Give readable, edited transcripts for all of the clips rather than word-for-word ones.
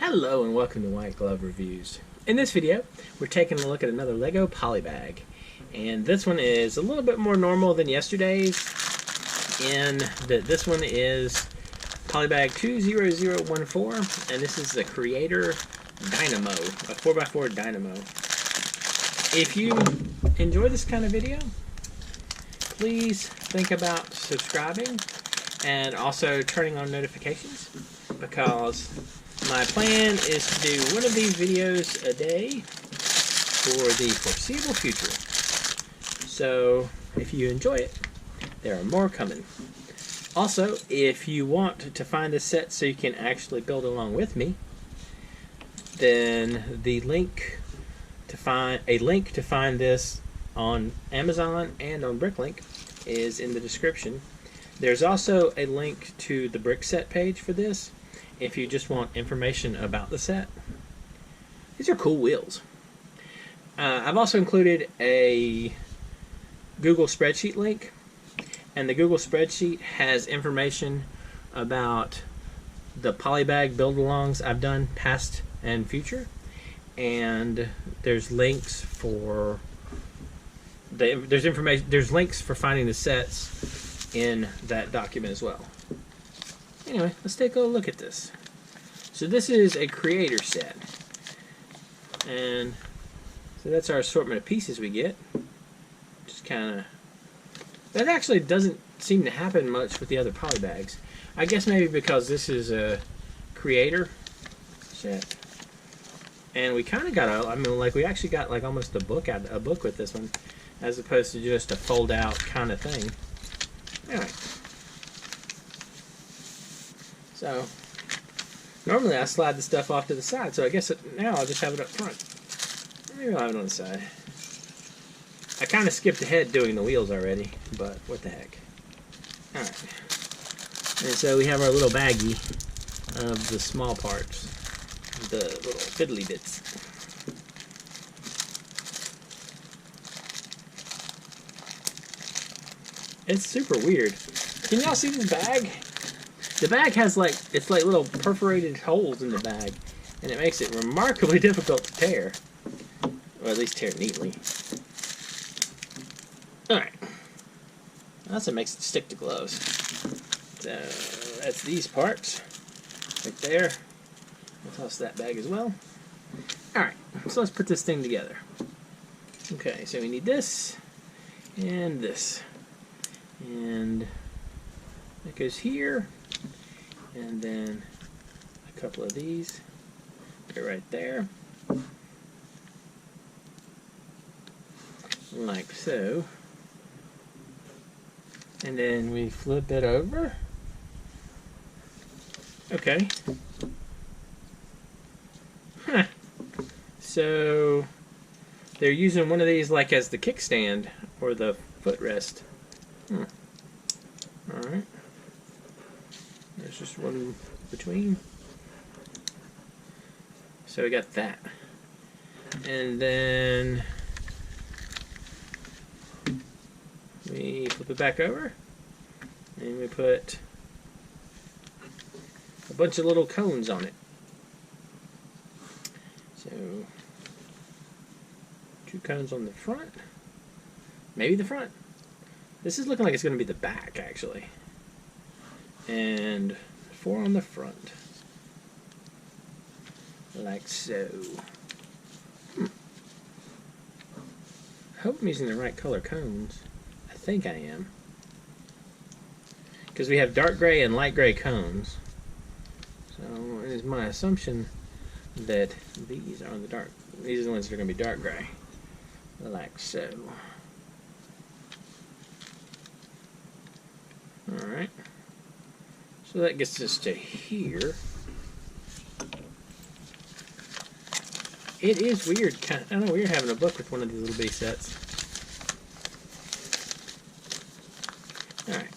Hello and welcome to White Glove Reviews. In this video, we're taking a look at another LEGO Polybag. And this one is a little bit more normal than yesterday's, in that this one is Polybag 20014, and this is the Creator Dynamo, a 4x4 Dynamo. If you enjoy this kind of video, please think about subscribing and also turning on notifications, because my plan is to do one of these videos a day for the foreseeable future. So if you enjoy it, there are more coming. Also, if you want to find this set so you can actually build along with me, then the link to find this on Amazon and on Bricklink is in the description. There's also a link to the brick set page for this if you just want information about the set. These are cool wheels. I've also included a Google spreadsheet link, and the Google spreadsheet has information about the Polybag build-alongs I've done past and future, and there's links for there's links for finding the sets in that document as well. Anyway, let's take a look at this. So this is a creator set, and so that's our assortment of pieces we get. Just kind of, that actually doesn't seem to happen much with the other Polybags. I guess maybe because this is a creator set, and we kind of got we actually got like almost a book with this one, as opposed to just a fold out kind of thing. Anyway. So, normally I slide the stuff off to the side, so I guess now I'll just have it up front. Maybe I'll have it on the side. I kind of skipped ahead doing the wheels already, but what the heck. Alright. And so we have our little baggie of the small parts, the little fiddly bits. It's super weird. Can y'all see this bag? The bag has it's like little perforated holes in the bag, and it makes it remarkably difficult to tear. Or at least tear neatly. Alright. That's what makes it stick to gloves. So that's these parts. Right there. I'll toss that bag as well. Alright, so let's put this thing together. Okay, so we need this and this. And that goes here. And then a couple of these go right there, like so. And then we flip it over. Okay. Huh. So they're using one of these like as the kickstand or the footrest. Alright. There's just one between. So we got that. And then we flip it back over. And we put a bunch of little cones on it. So 2 cones on the front. Maybe the front. This is looking like it's going to be the back, actually. And 4 on the front, like so. I hope I'm using the right color cones. I think I am, because we have dark gray and light gray cones. So it is my assumption that these are these are the ones that are going to be dark gray, like so. All right. So that gets us to here. It is weird. I don't know, weird having a book with one of these little bitty sets. Alright.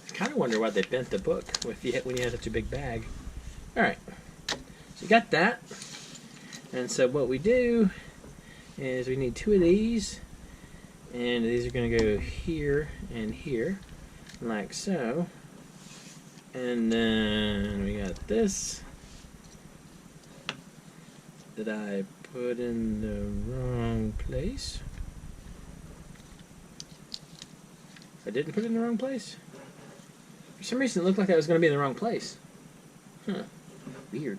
I kind of wonder why they bent the book when you had such a big bag. Alright. So you got that. And so what we do is we need 2 of these. And these are going to go here and here. like so. And then we got this that I put in the wrong place. I didn't put it in the wrong place? For some reason it looked like I was going to be in the wrong place. Huh. Weird.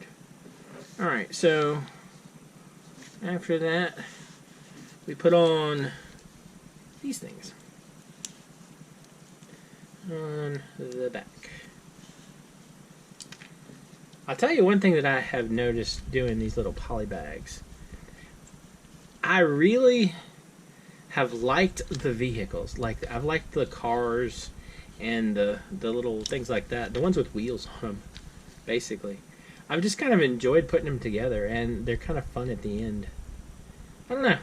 Alright, so after that we put on these things on the back. I'll tell you one thing that I have noticed doing these little poly bags. I really have liked the vehicles. Like, I've liked the cars and the little things like that. The ones with wheels on them, basically. I've just kind of enjoyed putting them together, and they're kind of fun at the end. I don't know.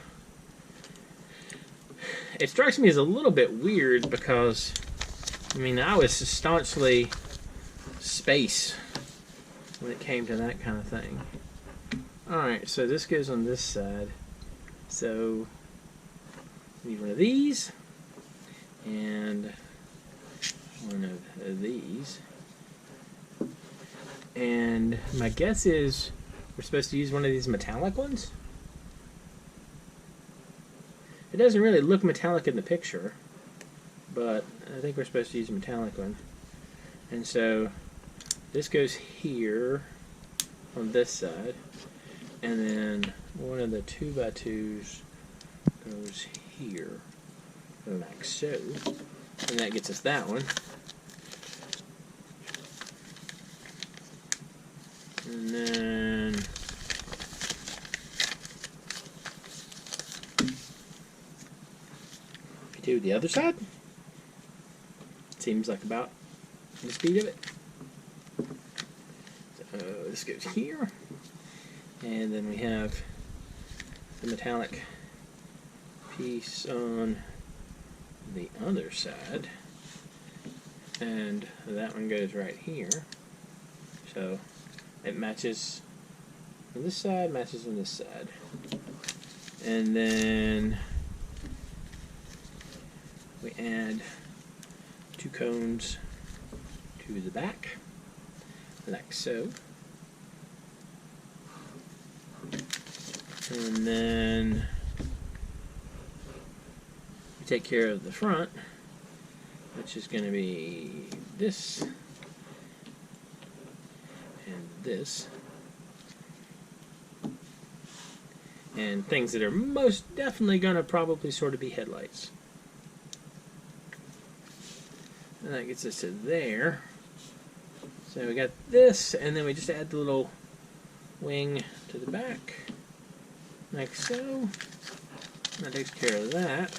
It strikes me as a little bit weird because, I mean, I was staunchly space when it came to that kind of thing. Alright, so this goes on this side. So, need one of these, and one of these. And my guess is we're supposed to use one of these metallic ones. It doesn't really look metallic in the picture, but I think we're supposed to use a metallic one. And so this goes here on this side, and then one of the 2x2s goes here, like so, and that gets us that one. And then we do the other side. Seems like about the speed of it. So this goes here, and then we have the metallic piece on the other side, and that one goes right here. So it matches on this side, matches on this side. And then we add 2 cones to the back, like so. And then we take care of the front, which is going to be this and this, and things that are most definitely going to probably sort of be headlights. And that gets us to there. So we got this, and then we just add the little wing to the back, like so. That takes care of that.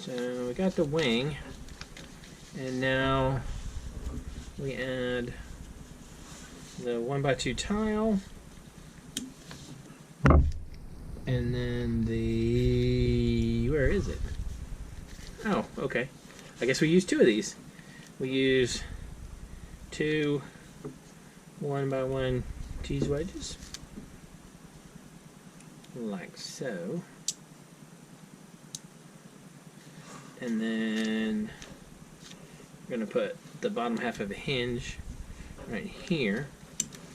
So we got the wing, and now we add the 1x2 tile, and then the, where is it? Oh, okay. I guess we use 2 of these. We use 2 1x1 cheese wedges, like so. And then we're going to put the bottom half of a hinge right here.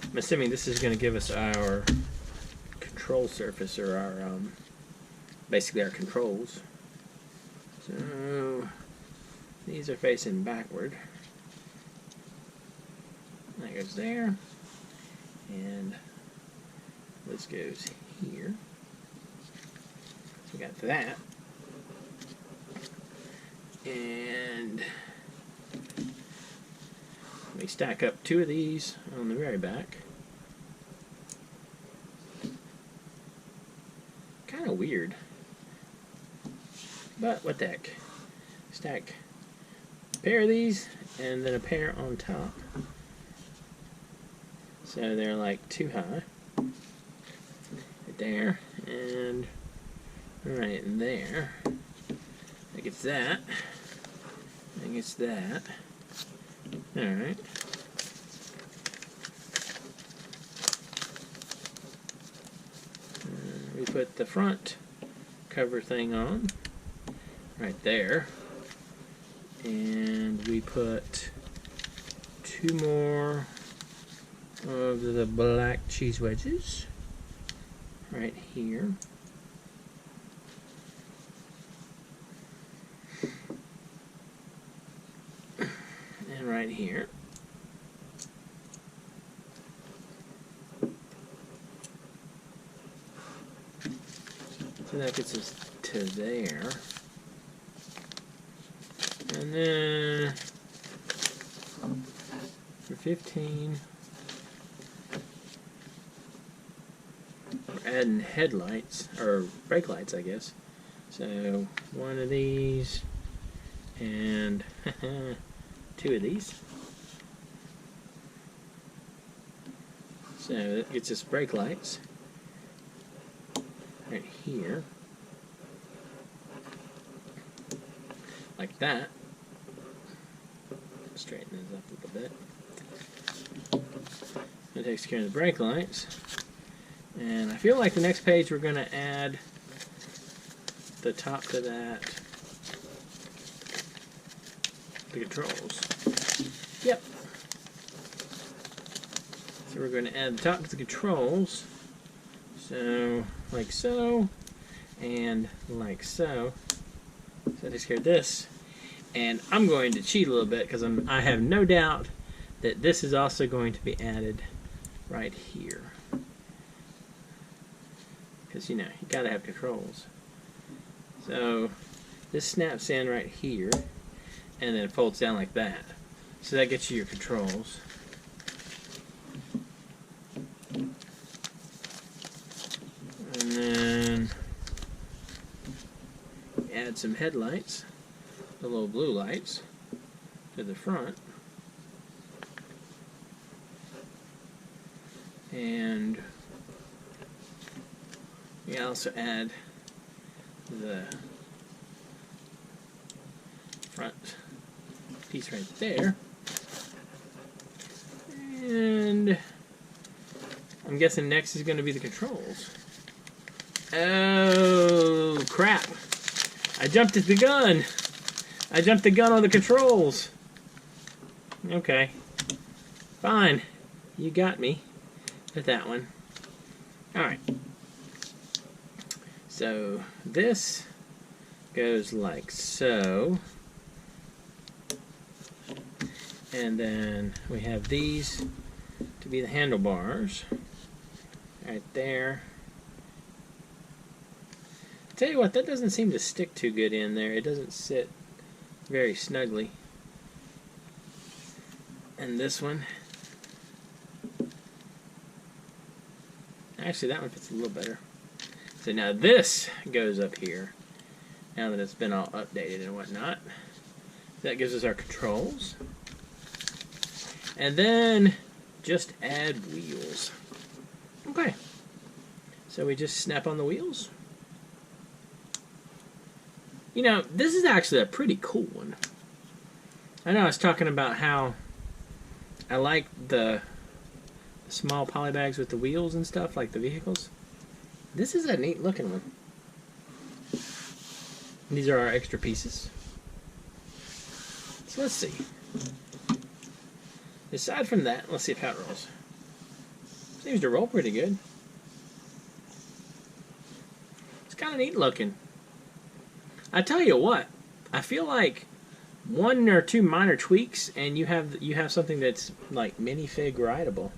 I'm assuming this is going to give us our control surface, or our basically our controls. So these are facing backward. That goes there, and this goes here. So we got that. And we stack up 2 of these on the very back. Kind of weird, but what the heck. Stack a pair of these and then a pair on top, so they're like 2 high. Right there, and right there. That gets that. That gets that. Alright. We put the front cover thing on right there, and we put 2 more of the black cheese wedges right here. And right here. So that gets us to there. And then for 15, we're adding headlights, or brake lights, I guess. So 1 of these and 2 of these. So that gets us brake lights right here, like that. Straighten those up a little bit. That takes care of the brake lights. And I feel like the next page we're going to add the top to that, the controls. Yep. So we're going to add the top to the controls. So, like so, and like so. So that takes care of this. And I'm going to cheat a little bit because I have no doubt that this is also going to be added right here. Because, you know, you got to have controls. So this snaps in right here and then it folds down like that. So that gets you your controls. And then add some headlights, the little blue lights, to the front. And we also add the front piece right there. And I'm guessing next is going to be the controls. Oh, crap. I jumped at the gun. I jumped the gun on the controls. Okay. Fine. You got me with that one. Alright. So, this goes like so. And then we have these to be the handlebars. Right there. Tell you what, that doesn't seem to stick too good in there. It doesn't sit very snugly. And this one, actually that one fits a little better. So now this goes up here, now that it's been all updated and whatnot. That gives us our controls. And then just add wheels. Okay, so we just snap on the wheels. You know, this is actually a pretty cool one. I know I was talking about how I like the small polybags with the wheels and stuff, like the vehicles. This is a neat looking one. These are our extra pieces. So let's see. Aside from that, let's see how it rolls. Seems to roll pretty good. It's kind of neat looking. I tell you what, I feel like 1 or 2 minor tweaks, and you have something that's like minifig rideable.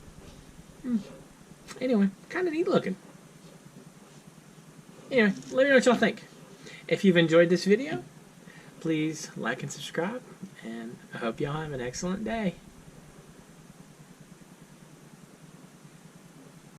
Anyway, kind of neat looking. Anyway, let me know what y'all think. If you've enjoyed this video, please like and subscribe, and I hope y'all have an excellent day.